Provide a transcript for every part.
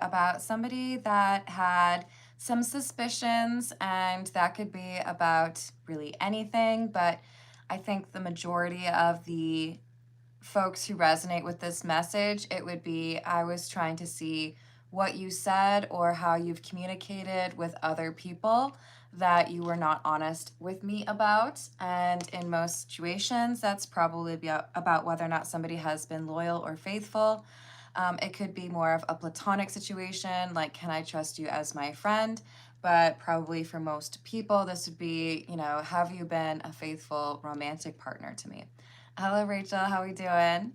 about somebody that had some suspicions, and that could be about really anything, but I think the majority of the folks who resonate with this message, it would be I was trying to see what you said or how you've communicated with other people that you were not honest with me about. And in most situations, that's probably about whether or not somebody has been loyal or faithful. It could be more of a platonic situation, like, can I trust you as my friend? But probably for most people, this would be, have you been a faithful romantic partner to me? Hello, Rachel. How are we doing?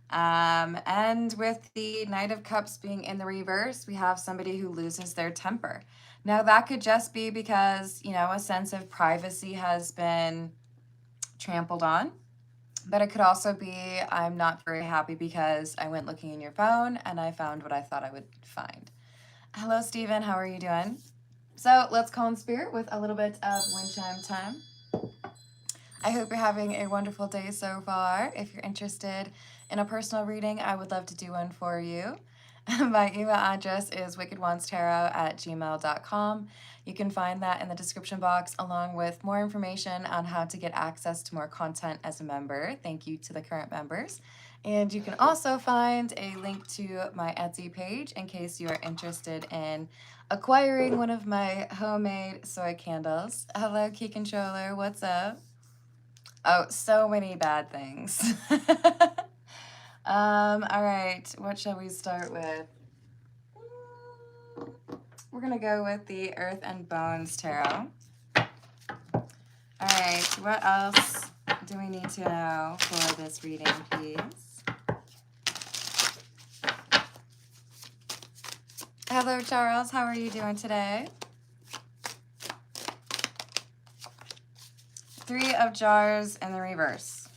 And with the Knight of Cups being in the reverse, we have somebody who loses their temper. Now, that could just be because, a sense of privacy has been trampled on. But it could also be I'm not very happy because I went looking in your phone and I found what I thought I would find. Hello, Stephen. How are you doing? So let's call in spirit with a little bit of wind chime time. I hope you're having a wonderful day so far. If you're interested in a personal reading, I would love to do one for you. My email address is wickedwandstarot@gmail.com. You can find that in the description box along with more information on how to get access to more content as a member. Thank you to the current members. And you can also find a link to my Etsy page in case you are interested in acquiring one of my homemade soy candles. Hello, Key Controller. What's up? Oh, so many bad things. All right, what shall we start with? We're gonna go with the Earth and Bones Tarot. All right, what else do we need to know for this reading, please? Hello, Charles. How are you doing today? Three of Jars in the reverse,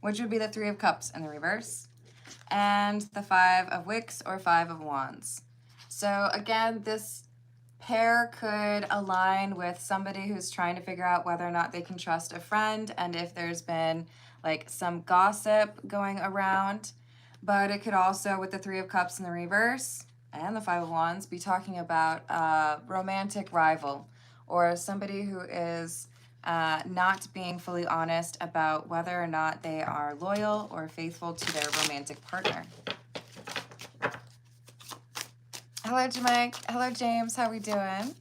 which would be the Three of Cups in the reverse, and the Five of Wicks or Five of Wands. So again, this pair could align with somebody who's trying to figure out whether or not they can trust a friend and if there's been like some gossip going around. But it could also, with the Three of Cups in the reverse and the Five of Wands, be talking about a romantic rival or somebody who is not being fully honest about whether or not they are loyal or faithful to their romantic partner. Hello, Jamaic. Hello, James. How we doing?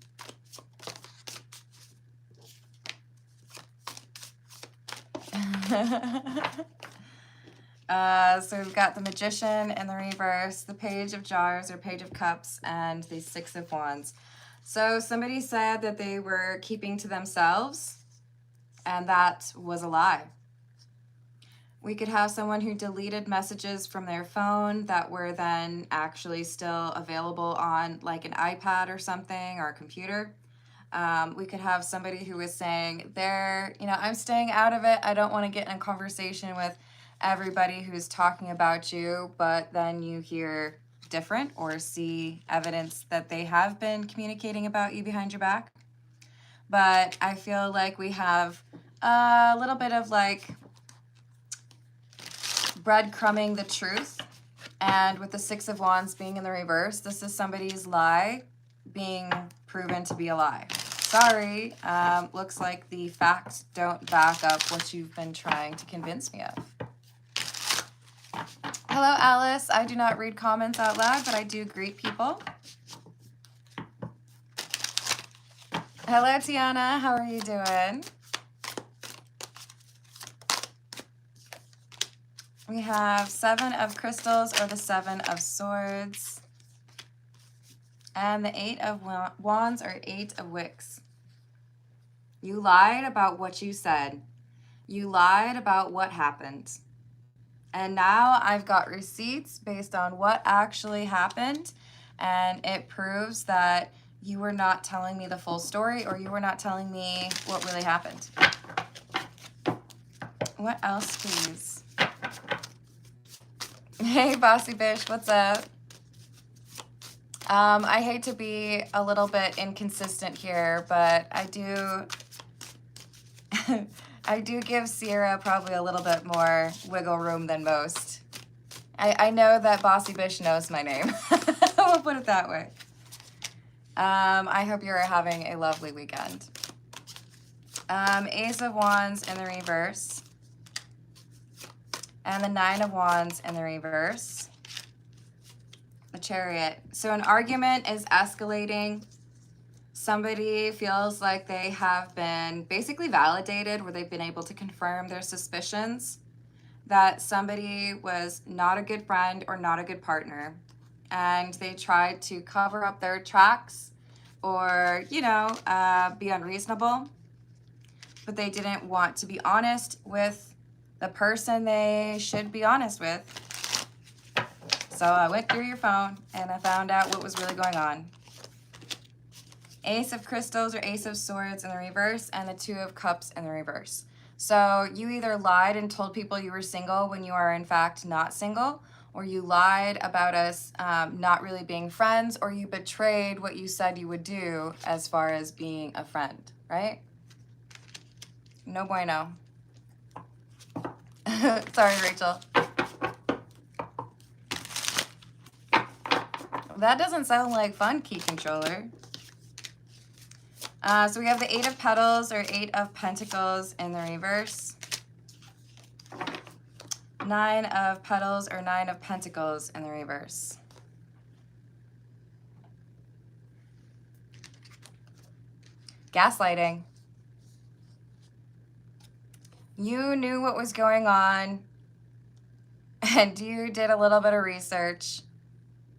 So we've got the Magician in the reverse, the Page of Jars or Page of Cups, and the Six of Wands. So somebody said that they were keeping to themselves, and that was a lie. We could have someone who deleted messages from their phone that were then actually still available on like an iPad or something or a computer. We could have somebody who was saying, I'm staying out of it. I don't want to get in a conversation with everybody who's talking about you, but then you hear different or see evidence that they have been communicating about you behind your back. But I feel like we have a little bit of like breadcrumbing the truth. And with the Six of Wands being in the reverse, this is somebody's lie being proven to be a lie. Sorry, looks like the facts don't back up what you've been trying to convince me of. Hello, Alice. I do not read comments out loud, but I do greet people. Hello, Tiana. How are you doing? We have Seven of Crystals or the Seven of Swords. And the Eight of Wands or Eight of Wicks. You lied about what you said. You lied about what happened. And now I've got receipts based on what actually happened. And it proves that you were not telling me the full story, or you were not telling me what really happened. What else, please? Hey, Bossy Bish, what's up? I hate to be a little bit inconsistent here, but I do I do give Sierra probably a little bit more wiggle room than most. I know that Bossy Bish knows my name. We'll put it that way. I hope you're having a lovely weekend. Ace of Wands in the reverse. And the Nine of Wands in the reverse. The Chariot. So an argument is escalating. Somebody feels like they have been basically validated, where they've been able to confirm their suspicions that somebody was not a good friend or not a good partner. And they tried to cover up their tracks or, you know, be unreasonable. But they didn't want to be honest with the person they should be honest with. So I went through your phone and I found out what was really going on. Ace of Crystals or Ace of Swords in the reverse, and the Two of Cups in the reverse. So you either lied and told people you were single when you are in fact not single, or you lied about us not really being friends, or you betrayed what you said you would do as far as being a friend, right? No bueno. Sorry, Rachel. That doesn't sound like fun, key controller. So we have the Eight of Petals or Eight of Pentacles in the reverse. Nine of Petals or Nine of Pentacles in the reverse. Gaslighting. You knew what was going on and you did a little bit of research.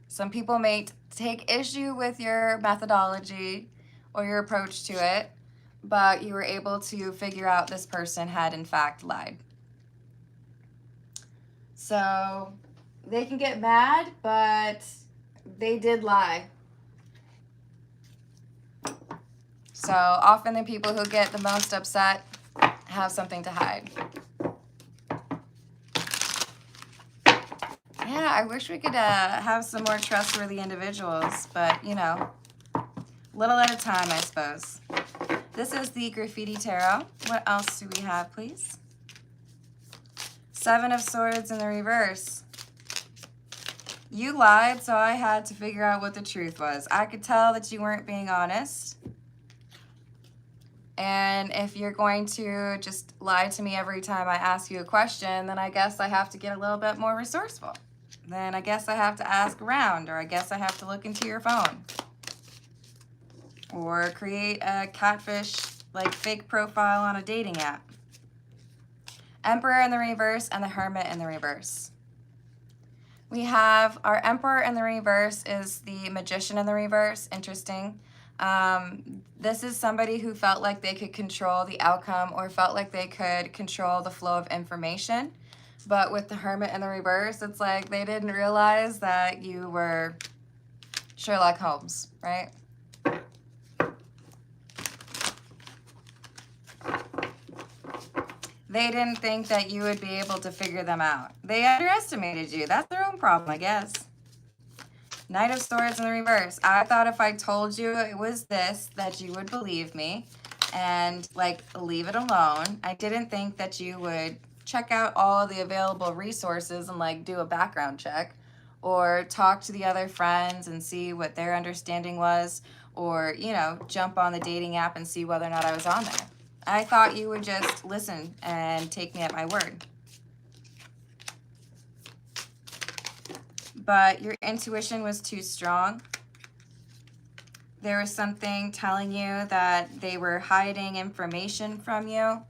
Some people may take issue with your methodology or your approach to it, but you were able to figure out this person had in fact lied. So they can get mad, but they did lie. So often the people who get the most upset have something to hide. Yeah, I wish we could have some more trustworthy individuals, but you know, little at a time, I suppose. This is the Graffiti Tarot. What else do we have, please? Seven of Swords in the reverse. You lied, so I had to figure out what the truth was. I could tell that you weren't being honest. And if you're going to just lie to me every time I ask you a question, then I guess I have to get a little bit more resourceful. Then I guess I have to ask around, or I guess I have to look into your phone. Or create a catfish, like fake profile on a dating app. Emperor in the reverse and the Hermit in the reverse. We have our Emperor in the reverse is the Magician in the reverse. Interesting. This is somebody who felt like they could control the outcome or felt like they could control the flow of information. But with the Hermit in the reverse, it's like they didn't realize that you were Sherlock Holmes, right? They didn't think that you would be able to figure them out. They underestimated you. That's their own problem, I guess. Knight of Swords in the reverse. I thought if I told you it was this, that you would believe me and like leave it alone. I didn't think that you would check out all the available resources and like do a background check or talk to the other friends and see what their understanding was, or, you know, jump on the dating app and see whether or not I was on there. I thought you would just listen and take me at my word. But your intuition was too strong. There was something telling you that they were hiding information from you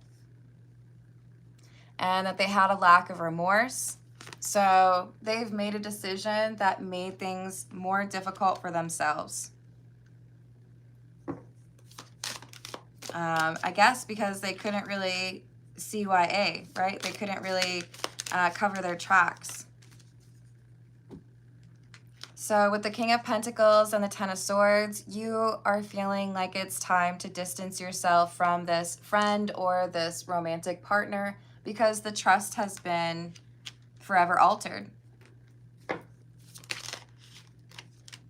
and that they had a lack of remorse. So they've made a decision that made things more difficult for themselves. I guess because they couldn't really CYA, right? They couldn't really cover their tracks. So with the King of Pentacles and the Ten of Swords, you are feeling like it's time to distance yourself from this friend or this romantic partner because the trust has been forever altered.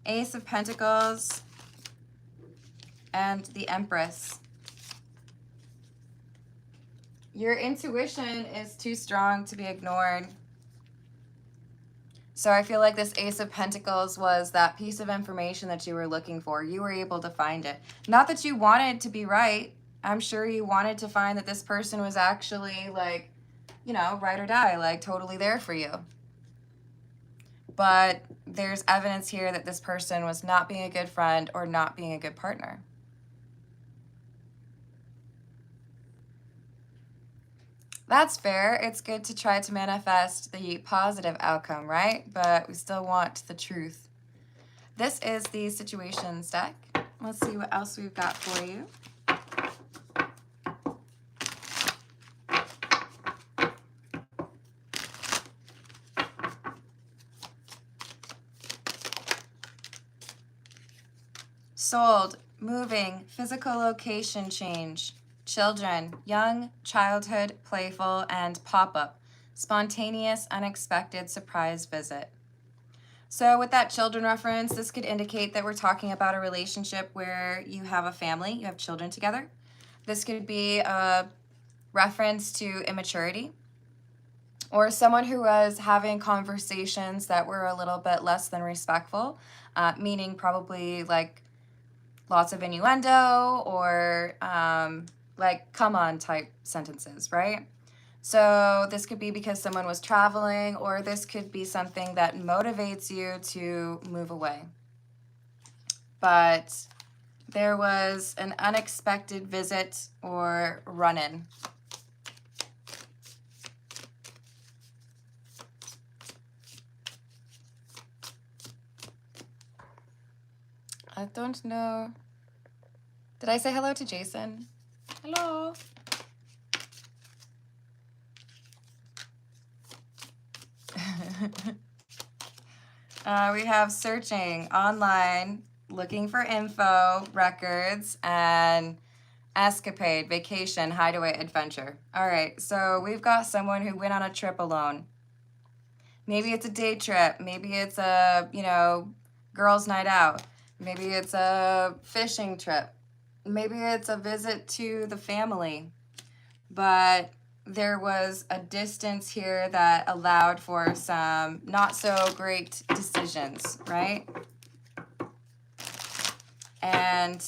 Ace of Pentacles and the Empress. Your intuition is too strong to be ignored. So I feel like this Ace of Pentacles was that piece of information that you were looking for. You were able to find it. Not that you wanted to be right. I'm sure you wanted to find that this person was actually like, you know, ride or die, like totally there for you. But there's evidence here that this person was not being a good friend or not being a good partner. That's fair. It's good to try to manifest the positive outcome, right? But we still want the truth. This is the situations deck. Let's see what else we've got for you. Sold, moving, physical location change, children, young, childhood, playful, and pop-up, spontaneous, unexpected surprise visit. So with that children reference, this could indicate that we're talking about a relationship where you have a family, you have children together. This could be a reference to immaturity, or someone who was having conversations that were a little bit less than respectful, meaning probably like lots of innuendo or like come on type sentences, right? So this could be because someone was traveling, or this could be something that motivates you to move away. But there was an unexpected visit or run-in. I don't know. Did I say hello to Jason? Hello. We have searching online, looking for info, records, and escapade, vacation, hideaway, adventure. All right, so we've got someone who went on a trip alone. Maybe it's a day trip. Maybe it's a, you know, girls' night out. Maybe it's a fishing trip. Maybe it's a visit to the family. But there was a distance here that allowed for some not so great decisions, right? And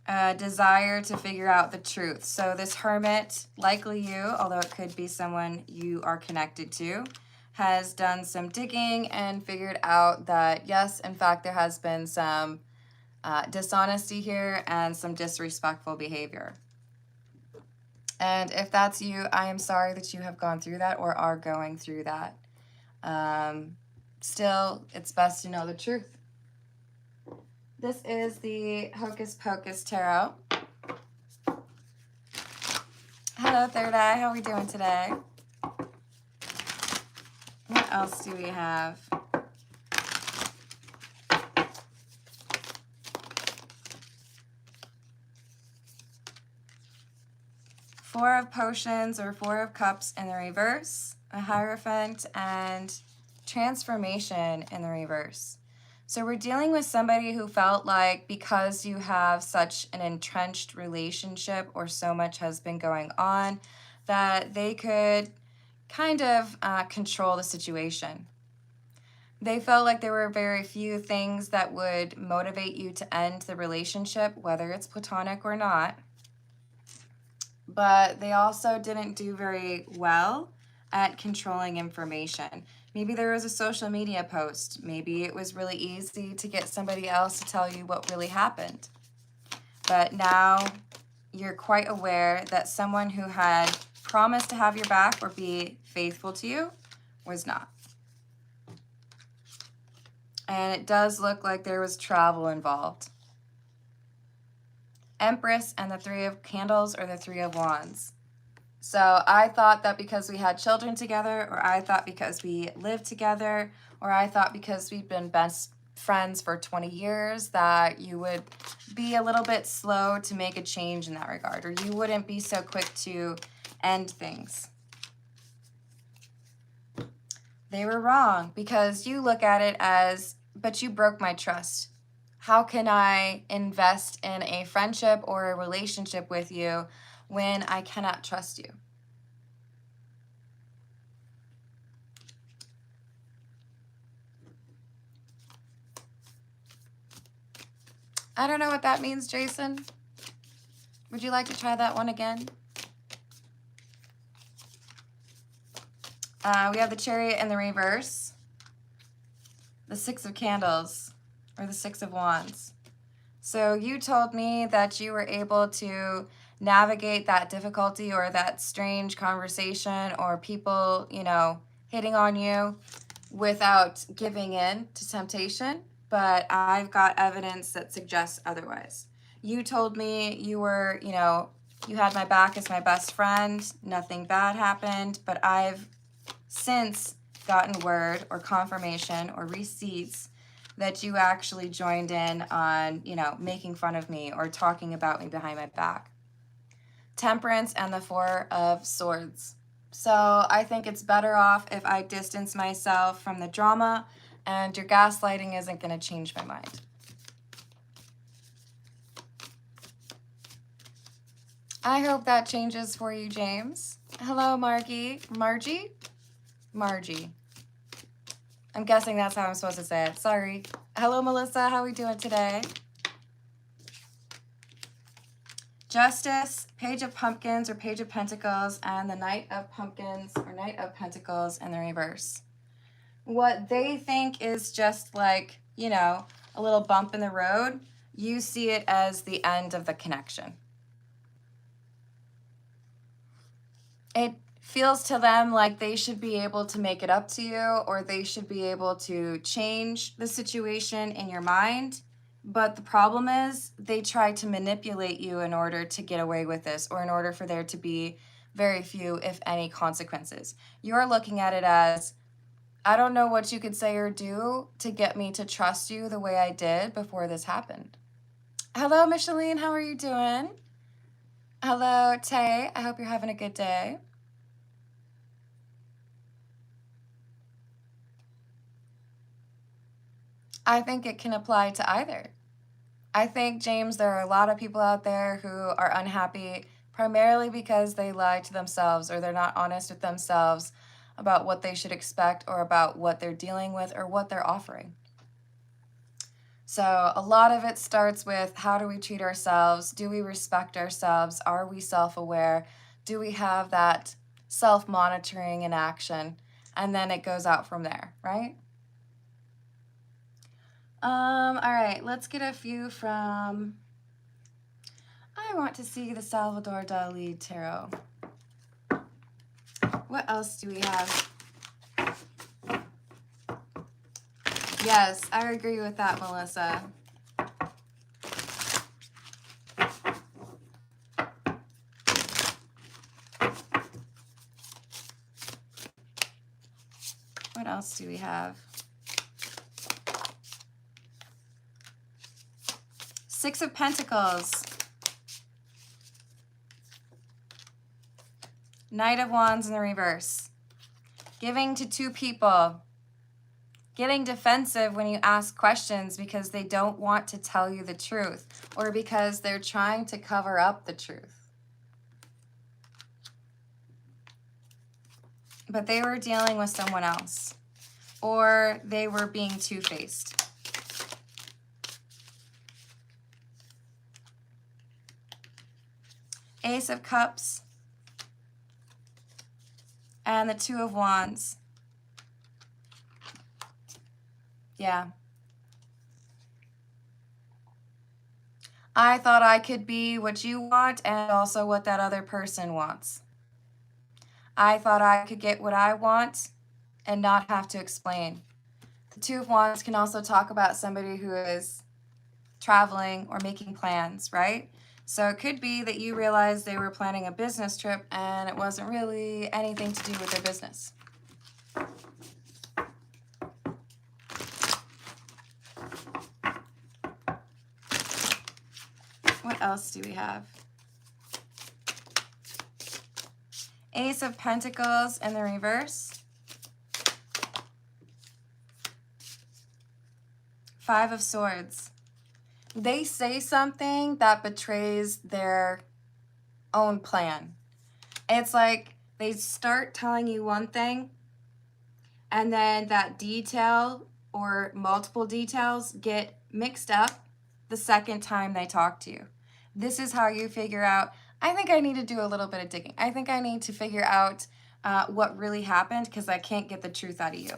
a desire to figure out the truth. So this hermit, likely you, although it could be someone you are connected to, has done some digging and figured out that, yes, in fact, there has been some dishonesty here and some disrespectful behavior. And if that's you, I am sorry that you have gone through that or are going through that. Still, it's best to know the truth. This is the Hocus Pocus Tarot. Hello, Third Eye. How are we doing today? What else do we have? Four of Potions or Four of Cups in the reverse, a Hierophant, and Transformation in the reverse. So we're dealing with somebody who felt like because you have such an entrenched relationship or so much has been going on that they could kind of control the situation. They felt like there were very few things that would motivate you to end the relationship, whether it's platonic or not. But they also didn't do very well at controlling information. Maybe there was a social media post. Maybe it was really easy to get somebody else to tell you what really happened. But now you're quite aware that someone who had promised to have your back or be faithful to you was not. And it does look like there was travel involved. Empress and the Three of Candles or the Three of Wands. So I thought that because we had children together, or I thought because we lived together, or I thought because we'd been best friends for 20 years that you would be a little bit slow to make a change in that regard, or you wouldn't be so quick to end things. They were wrong because you look at it as, but you broke my trust. How can I invest in a friendship or a relationship with you when I cannot trust you? I don't know what that means, Jason. Would you like to try that one again? We have the Chariot in the reverse, the Six of Candles, or the Six of Wands. So you told me that you were able to navigate that difficulty or that strange conversation or people, you know, hitting on you without giving in to temptation, but I've got evidence that suggests otherwise. You told me you were, you know, you had my back as my best friend, nothing bad happened, but I've since gotten word or confirmation or receipts that you actually joined in on, you know, making fun of me or talking about me behind my back. Temperance and the Four of Swords. So I think it's better off if I distance myself from the drama, and your gaslighting isn't going to change my mind. I hope that changes for you, James. Hello, Margie. Margie? Margie. I'm guessing that's how I'm supposed to say it. Sorry. Hello, Melissa. How are we doing today? Justice, Page of Pumpkins or Page of Pentacles, and the Knight of Pumpkins or Knight of Pentacles in the reverse. What they think is just like, you know, a little bump in the road, you see it as the end of the connection. It feels to them like they should be able to make it up to you, or they should be able to change the situation in your mind. But the problem is they try to manipulate you in order to get away with this, or in order for there to be very few, if any, consequences. You're looking at it as, I don't know what you could say or do to get me to trust you the way I did before this happened. Hello, Micheline. How are you doing? Hello, Tay. I hope you're having a good day. I think it can apply to either. I think, James, there are a lot of people out there who are unhappy primarily because they lie to themselves, or they're not honest with themselves about what they should expect, or about what they're dealing with, or what they're offering. So a lot of it starts with, how do we treat ourselves? Do we respect ourselves? Are we self-aware? Do we have that self-monitoring in action? And then it goes out from there, right? All right, let's get a few from, I want to see the Salvador Dali Tarot. What else do we have? Yes, I agree with that, Melissa. What else do we have? Six of Pentacles. Knight of Wands in the reverse. Giving to two people. Getting defensive when you ask questions because they don't want to tell you the truth, or because they're trying to cover up the truth. But they were dealing with someone else, or they were being two-faced. Ace of Cups and the Two of Wands. Yeah. I thought I could be what you want and also what that other person wants. I thought I could get what I want and not have to explain. The Two of Wands can also talk about somebody who is traveling or making plans, right? So it could be that you realized they were planning a business trip and it wasn't really anything to do with their business. What else do we have? Ace of Pentacles in the reverse. Five of Swords. They say something that betrays their own plan. It's like they start telling you one thing, and then that detail or multiple details get mixed up, the second time they talk to you. This is how you figure out, I think I need to do a little bit of digging. I think I need to figure out what really happened because I can't get the truth out of you.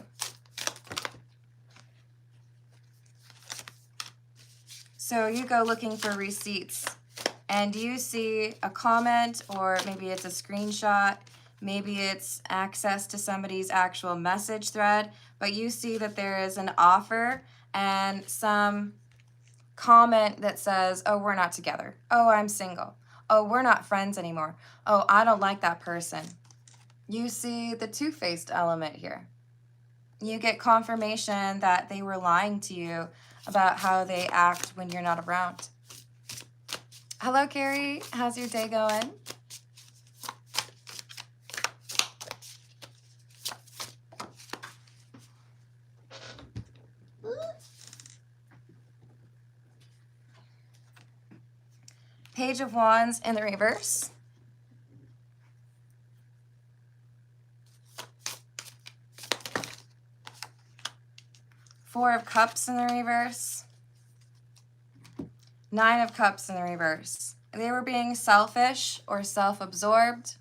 So you go looking for receipts and you see a comment, or maybe it's a screenshot, maybe it's access to somebody's actual message thread, but you see that there is an offer and some comment that says, oh, we're not together. Oh, I'm single. Oh, we're not friends anymore. Oh, I don't like that person. You see the two-faced element here. You get confirmation that they were lying to you about how they act when you're not around. Hello, Carrie. How's your day going? Page of Wands in the reverse. Four of Cups in the reverse. Nine of Cups in the reverse. They were being selfish or self-absorbed.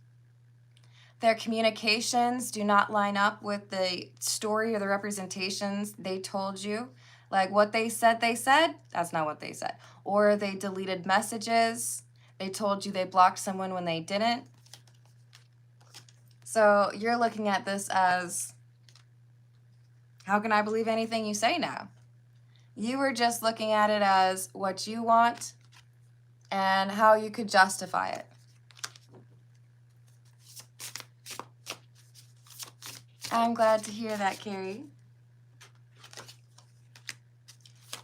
Their communications do not line up with the story or the representations they told you. Like what they said, that's not what they said. Or they deleted messages. They told you they blocked someone when they didn't. So you're looking at this as, how can I believe anything you say now? You were just looking at it as what you want and how you could justify it. I'm glad to hear that, Carrie.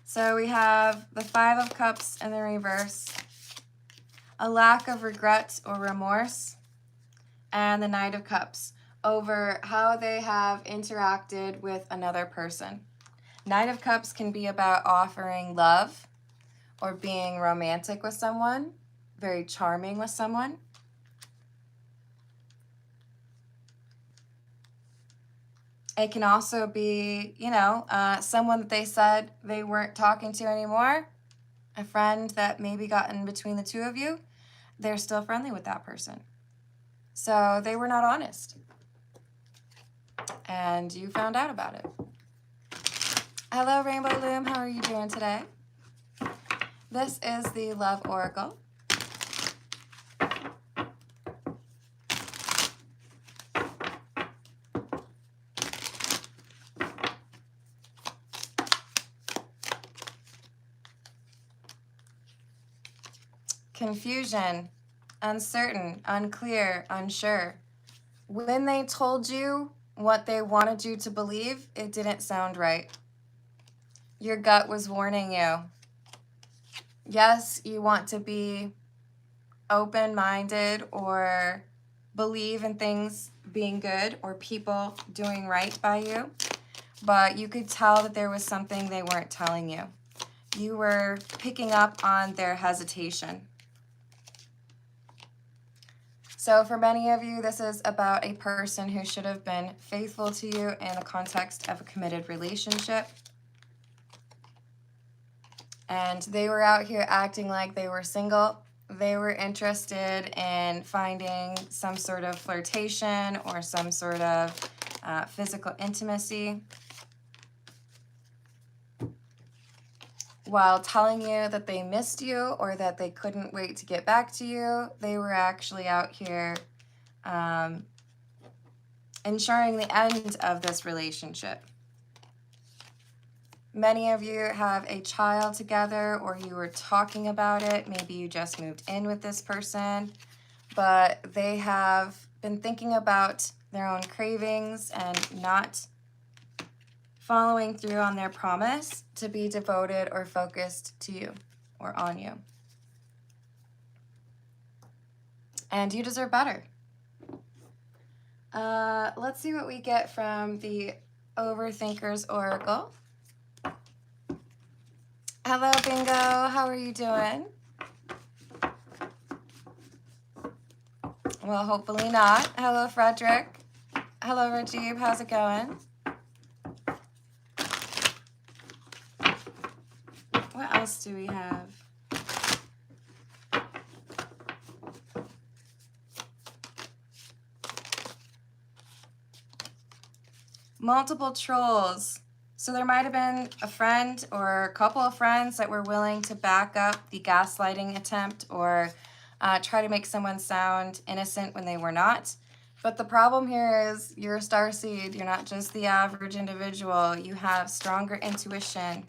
So we have the Five of Cups in the reverse, a lack of regret or remorse, and the Knight of Cups over how they have interacted with another person. Knight of Cups can be about offering love or being romantic with someone, very charming with someone. It can also be, someone that they said they weren't talking to anymore, a friend that maybe got in between the two of you. They're still friendly with that person. So they were not honest. And you found out about it. Hello, Rainbow Loom. How are you doing today? This is the Love Oracle. Confusion, uncertain, unclear, unsure. When they told you what they wanted you to believe, it didn't sound right. Your gut was warning you. Yes, you want to be open-minded or believe in things being good or people doing right by you, but you could tell that there was something they weren't telling you. You were picking up on their hesitation. So for many of you, this is about a person who should have been faithful to you in the context of a committed relationship. And they were out here acting like they were single. They were interested in finding some sort of flirtation or some sort of physical intimacy, while telling you that they missed you or that they couldn't wait to get back to you. They were actually out here ensuring the end of this relationship. Many of you have a child together, or you were talking about it. Maybe you just moved in with this person, but they have been thinking about their own cravings and not following through on their promise to be devoted or focused to you or on you. And you deserve better. Let's see what we get from the Overthinker's Oracle. Hello, Bingo. How are you doing? Well, hopefully not. Hello, Frederick. Hello, Rajiv. How's it going? What else do we have? Multiple trolls. So there might have been a friend or a couple of friends that were willing to back up the gaslighting attempt or try to make someone sound innocent when they were not. But the problem here is you're a starseed. You're not just the average individual. You have stronger intuition.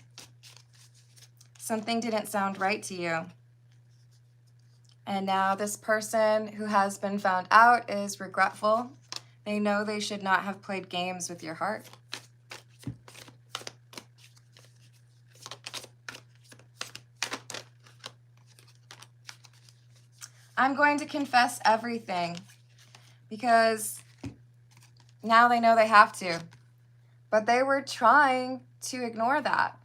Something didn't sound right to you. And now this person who has been found out is regretful. They know they should not have played games with your heart. I'm going to confess everything because now they know they have to. But they were trying to ignore that.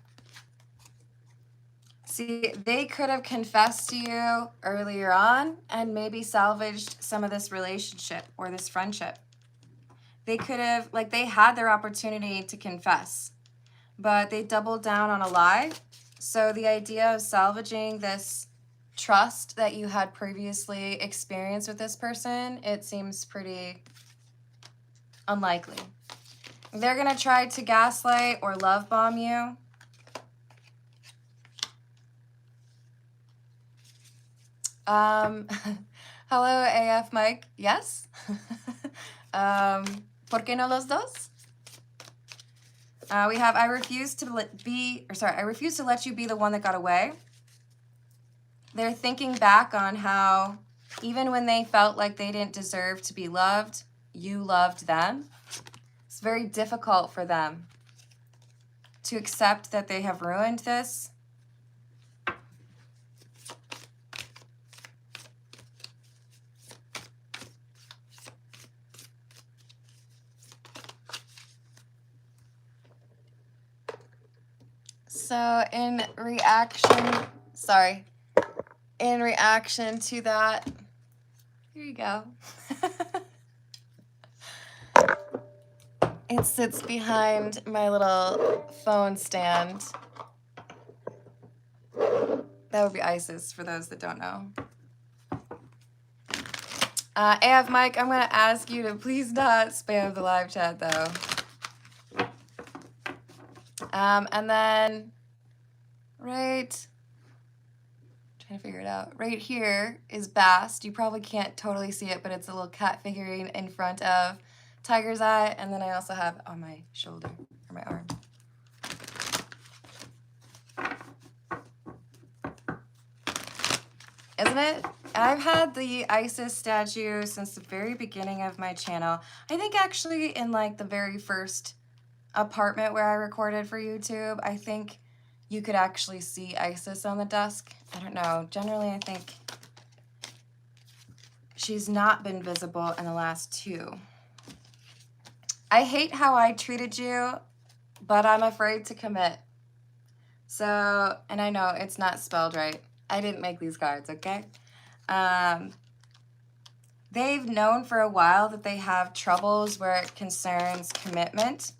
See, they could have confessed to you earlier on and maybe salvaged some of this relationship or this friendship. They could have, like, they had their opportunity to confess, but they doubled down on a lie. So the idea of salvaging this trust that you had previously experienced with this person, it seems pretty unlikely. They're going to try to gaslight or love bomb you. Hello, AF Mike. Yes. ¿Por qué no los dos? We have I refuse to let you be the one that got away. They're thinking back on how even when they felt like they didn't deserve to be loved, you loved them. It's very difficult for them to accept that they have ruined this. So in reaction to that, here you go. It sits behind my little phone stand. That would be Isis for those that don't know. AF Mike, I'm going to ask you to please not spam the live chat though. And then trying to figure it out. Right here is Bast. You probably can't totally see it, but it's a little cat figurine in front of Tiger's Eye. And then I also have on my shoulder or my arm. Isn't it? I've had the Isis statue since the very beginning of my channel. I think actually in like the very first apartment where I recorded for YouTube, I think you could actually see Isis on the desk. I don't know. Generally, I think she's not been visible in the last two. I hate how I treated you, but I'm afraid to commit. So, and I know it's not spelled right. I didn't make these cards, okay? They've known for a while that they have troubles where it concerns commitment.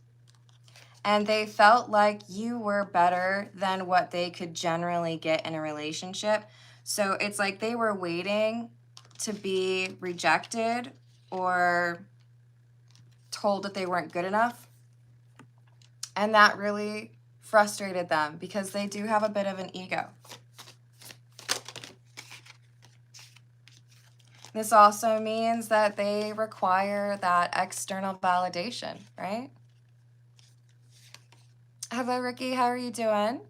And they felt like you were better than what they could generally get in a relationship. So it's like they were waiting to be rejected or told that they weren't good enough. And that really frustrated them because they do have a bit of an ego. This also means that they require that external validation, right? Hello, Ricky. How are you doing?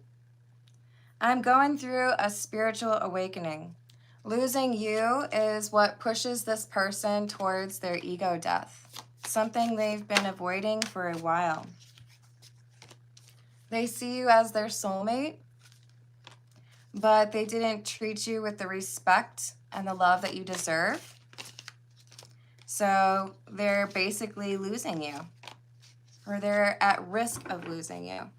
I'm going through a spiritual awakening. Losing you is what pushes this person towards their ego death, something they've been avoiding for a while. They see you as their soulmate, but they didn't treat you with the respect and the love that you deserve. So they're basically losing you, or they're at risk of losing you,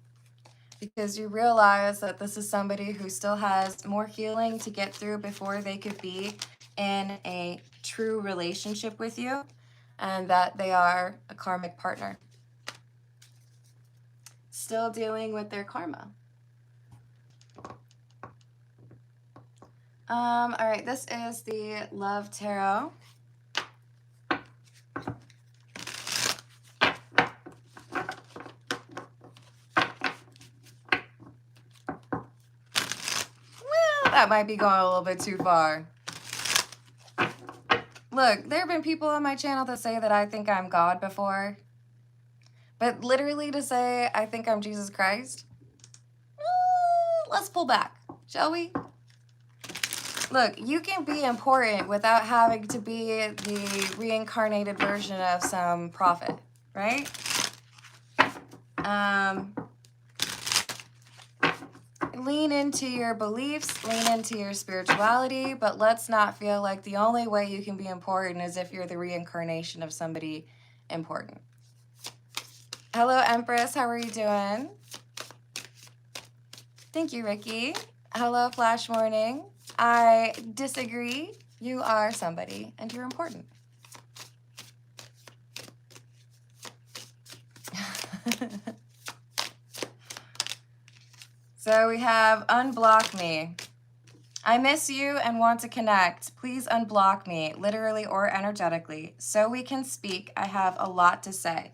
because you realize that this is somebody who still has more healing to get through before they could be in a true relationship with you, and that they are a karmic partner. Still dealing with their karma. All right, this is the Love Tarot. Well, that might be going a little bit too far. Look, there have been people on my channel that say that I think I'm God before. But literally to say I think I'm Jesus Christ, let's pull back, shall we? Look, you can be important without having to be the reincarnated version of some prophet, right? Lean into your beliefs, lean into your spirituality, but let's not feel like the only way you can be important is if you're the reincarnation of somebody important. Hello, Empress. How are you doing? Thank you, Ricky. Hello, Flash Morning. I disagree. You are somebody, and you're important. So we have unblock me. I miss you and want to connect. Please unblock me, literally or energetically, so we can speak. I have a lot to say.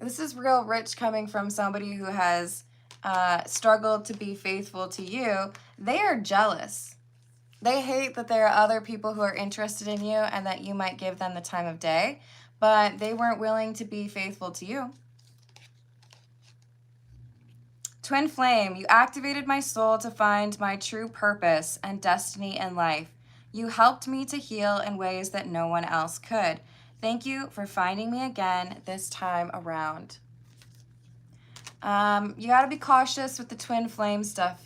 This is real rich coming from somebody who has struggled to be faithful to you. They are jealous. They hate that there are other people who are interested in you and that you might give them the time of day, but they weren't willing to be faithful to you. Twin flame, you activated my soul to find my true purpose and destiny in life. You helped me to heal in ways that no one else could. Thank you for finding me again this time around. You got to be cautious with the twin flame stuff.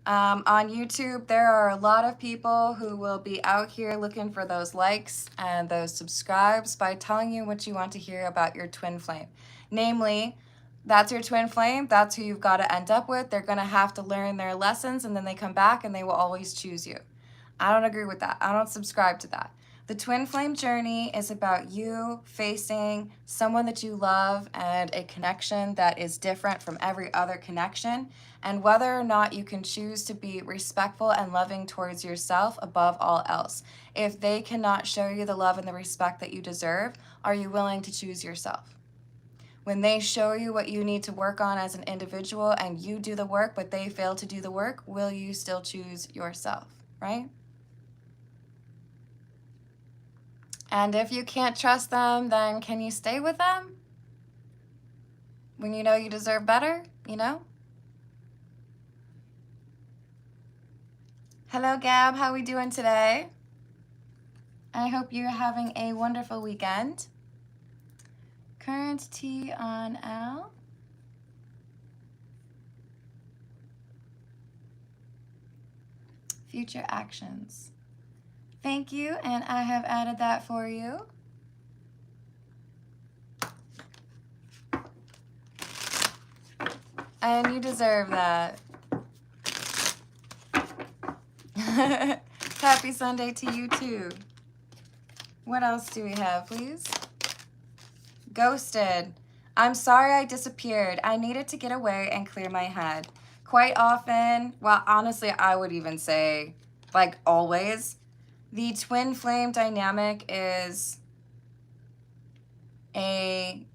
On YouTube, there are a lot of people who will be out here looking for those likes and those subscribes by telling you what you want to hear about your twin flame. Namely, that's your twin flame, that's who you've got to end up with. They're going to have to learn their lessons and then they come back and they will always choose you. I don't agree with that. I don't subscribe to that. The twin flame journey is about you facing someone that you love and a connection that is different from every other connection, and whether or not you can choose to be respectful and loving towards yourself above all else. If they cannot show you the love and the respect that you deserve, are you willing to choose yourself? When they show you what you need to work on as an individual and you do the work, but they fail to do the work, will you still choose yourself, right? And if you can't trust them, then can you stay with them? When you know you deserve better, you know? Hello, Gab. How are we doing today? I hope you're having a wonderful weekend. Current T on L. Future actions. Thank you, and I have added that for you. And you deserve that. Happy Sunday to you too. What else do we have, please? Ghosted. I'm sorry I disappeared. I needed to get away and clear my head. Quite often, well, honestly, I would even say, like always, the twin flame dynamic is a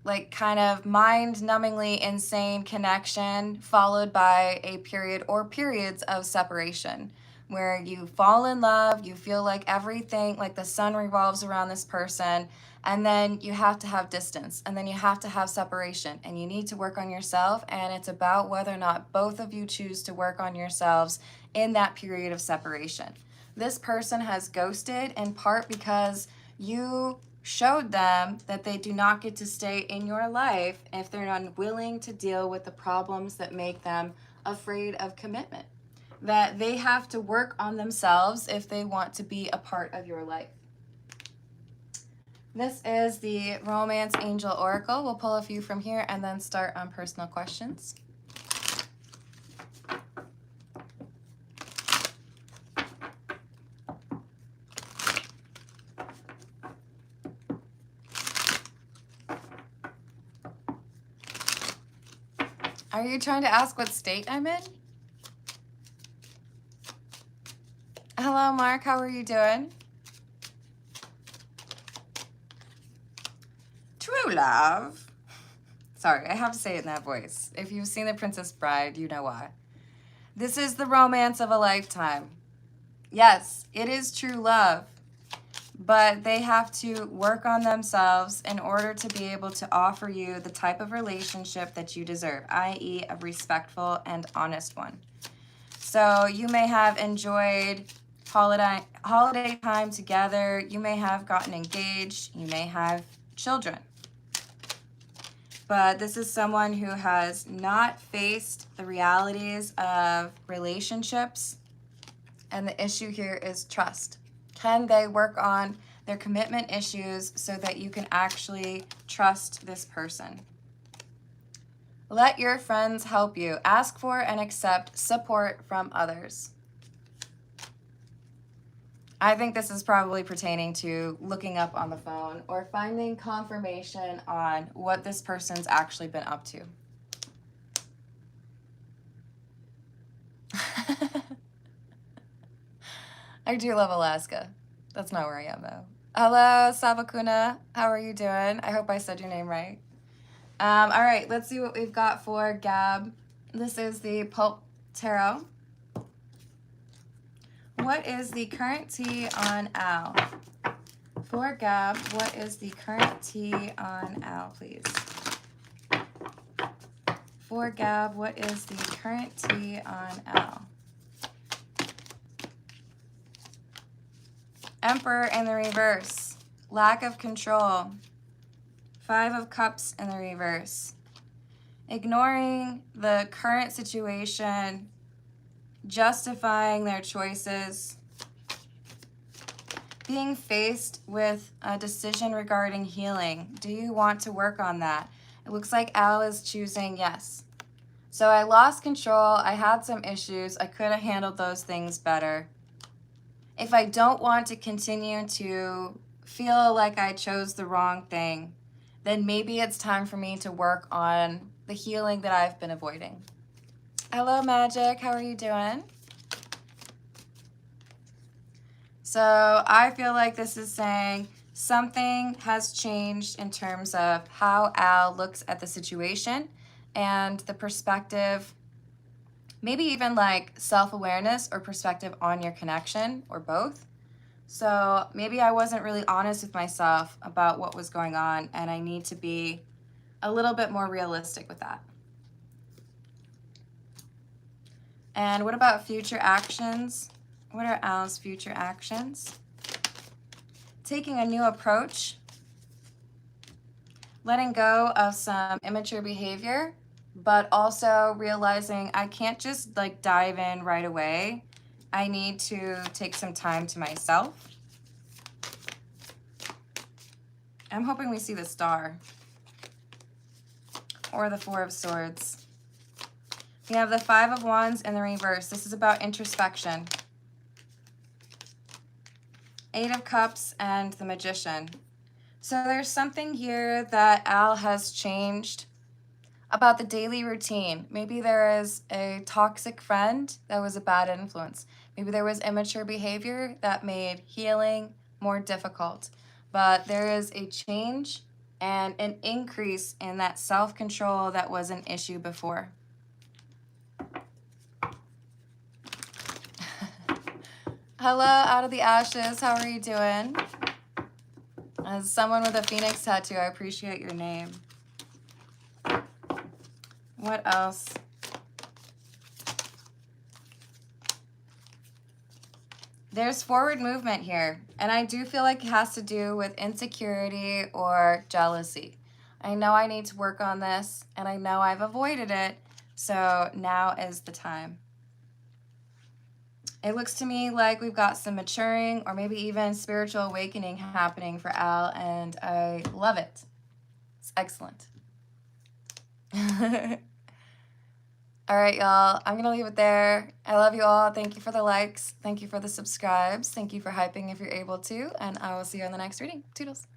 like kind of mind-numbingly insane connection followed by a period or periods of separation where you fall in love, you feel like everything, like the sun revolves around this person, and then you have to have distance, and then you have to have separation, and you need to work on yourself, and it's about whether or not both of you choose to work on yourselves in that period of separation. This person has ghosted in part because you showed them that they do not get to stay in your life if they're not willing to deal with the problems that make them afraid of commitment. That they have to work on themselves if they want to be a part of your life. This is the Romance Angel Oracle. We'll pull a few from here and then start on personal questions. Are you trying to ask what state I'm in? Hello, Mark. How are you doing? True love. Sorry, I have to say it in that voice. If you've seen The Princess Bride, you know why. This is the romance of a lifetime. Yes, it is true love, but they have to work on themselves in order to be able to offer you the type of relationship that you deserve, i.e. a respectful and honest one. So you may have enjoyed holiday time together. You may have gotten engaged. You may have children. But this is someone who has not faced the realities of relationships. And the issue here is trust. Can they work on their commitment issues so that you can actually trust this person? Let your friends help you. Ask for and accept support from others. I think this is probably pertaining to looking up on the phone or finding confirmation on what this person's actually been up to. I do love Alaska. That's not where I am, though. Hello, Sabakuna. How are you doing? I hope I said your name right. All right, let's see what we've got for Gab. This is the Pulp Tarot. What is the current tea on Al? For Gab, what is the current tea on Al, please? For Gab, what is the current tea on Al? Emperor in the reverse. Lack of control. 5 of Cups in the reverse. Ignoring the current situation. Justifying their choices. Being faced with a decision regarding healing. Do you want to work on that? It looks like Al is choosing yes. So I lost control. I had some issues. I could have handled those things better. If I don't want to continue to feel like I chose the wrong thing, then maybe it's time for me to work on the healing that I've been avoiding. Hello, Magic. How are you doing? So I feel like this is saying something has changed in terms of how Al looks at the situation and the perspective, maybe even like self-awareness or perspective on your connection or both. So maybe I wasn't really honest with myself about what was going on, and I need to be a little bit more realistic with that. And what about future actions? What are Al's future actions? Taking a new approach. Letting go of some immature behavior, but also realizing I can't just like dive in right away. I need to take some time to myself. I'm hoping we see the Star or the 4 of Swords. We have the 5 of Wands in the reverse. This is about introspection. 8 of Cups and the Magician. So there's something here that Al has changed about the daily routine. Maybe there is a toxic friend that was a bad influence. Maybe there was immature behavior that made healing more difficult. But there is a change and an increase in that self-control that was an issue before. Hello, Out of the Ashes. How are you doing? As someone with a phoenix tattoo, I appreciate your name. What else? There's forward movement here, and I do feel like it has to do with insecurity or jealousy. I know I need to work on this, and I know I've avoided it, so now is the time. It looks to me like we've got some maturing or maybe even spiritual awakening happening for Al, and I love it. It's excellent. All right, y'all. I'm going to leave it there. I love you all. Thank you for the likes. Thank you for the subscribes. Thank you for hyping if you're able to, and I will see you in the next reading. Toodles.